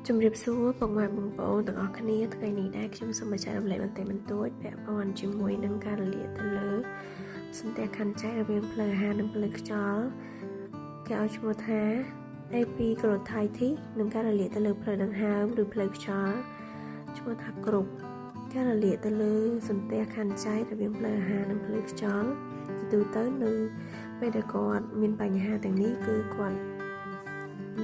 ជំរាបសួរពុកម៉ែបងប្អូនទាំងអស់គ្នាថ្ងៃនេះដែរខ្ញុំសូមបញ្ជាក់រំលែកបន្តិចបន្តួចពាក់ព័ន្ធជាមួយនឹងការរលាកទៅលើសន្ទះខណ្ឌចែករវាងផ្លូវអាហារនិងផ្លូវខ្យល់គេឲ្យឈ្មោះថា Epiglotitis និងការរលាកទៅលើផ្លូវដង្ហើមឬផ្លូវខ្យល់ឈ្មោះថាគ្រប់ការរលាកទៅលើសន្ទះខណ្ឌចែករវាងផ្លូវអាហារនិងផ្លូវខ្យល់ជាទូទៅនៅពេលដែលគាត់មានបញ្ហាទាំងនេះគឺគាត់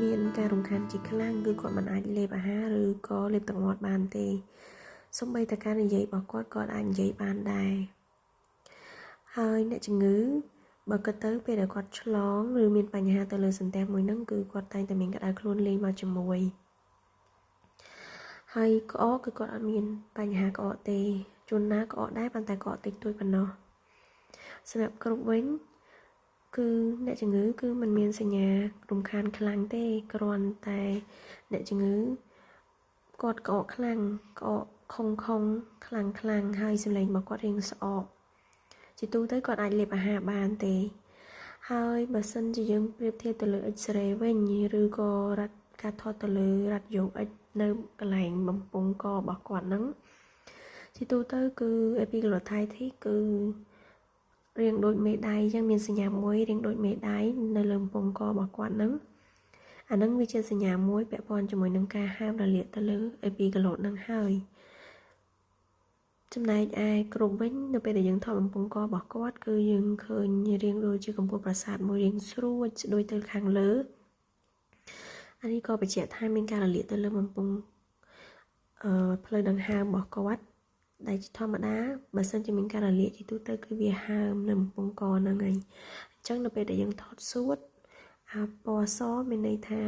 មានការរំខានជាខ្លាំងគឺគាត់មិនអាចលេបអាហារឬក៏លេបទឹកមាត់បានទេសូម្បីតែការនិយាយរបស់គាត់ក៏អាចនិយាយបានដែរហើយអ្នកជំងឺបើគាត់ទៅពេលដែលគាត់ឆ្លងឬមានបញ្ហាទៅលើសន្ទះមួយហ្នឹងគឺគាត់តែងតែមានក្តៅខ្លួនលេងមកជាមួយហើយក្អកគឺគាត់អត់មានបញ្ហាក្អកទេជួនណាក្អកដែរប៉ុន្តែក្អកតិចតួចប៉ុណ្ណោះសម្រាប់គ្រប់វិញគឺអ្នកជំងឺគឺមិនមានសញ្ញារំខានខ្លាំងទេគ្រាន់តែអ្នកជំងឺគាត់ក្អកខ្លាំងក្អកខុងខ្លាំងហើយសម្លេងរបស់គាត់រៀងស្អកជាទូទៅគាត់អាចលេបអាហារបានទេហើយបើសិនជាយើងប្រៀបធៀបទៅលើ X-ray វិញឬក៏រ៉ាត់ការថតទៅលើរ៉ាត់យក X នៅកន្លែងបំពង់ករបស់គាត់ហ្នឹងជាទូទៅគឺ Epiglotitis គឺរៀងដូចមេដៃអញ្ចឹងមានសញ្ញាមួយរៀងដូចមេដៃនៅលើបំពង់ករបស់គាត់ហ្នឹងអាហ្នឹងវាជាសញ្ញាមួយពាក់ព័ន្ធជាមួយនឹងការហាមរលាកទៅលើ Epiglot ហ្នឹងហើយចំណែកឯគ្រប់វិញនៅពេលដែលយើងថតបំពង់ករបស់គាត់គឺយើងឃើញរៀងដូចជាកំពូលប្រាសាទមួយរៀងស្រួចស្ដួយទៅខាងលើអានេះក៏បញ្ជាក់ថាមានការរលាកទៅលើបំពង់ផ្លូវដង្ហើមរបស់គាត់ដែលជាធម្មតាបើសិនជាមានការរលាកជាទូទៅគឺវាហើមនៅបំពង់កហ្នឹងហើយអញ្ចឹងនៅពេលដែលយើងថតសួតអាពណ៌សមានន័យថា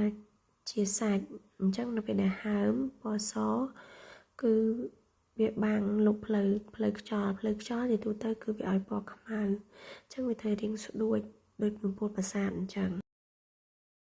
ជាសាច់អញ្ចឹងនៅពេលដែលហើមពណ៌សគឺវាបាំងលុបផ្លូវខ្យល់ជាទូទៅគឺវាឲ្យពណ៌ខ្មៅអញ្ចឹងវាធ្វើរៀងស្ដួចដូចកំពូលប្រាសាទអញ្ចឹង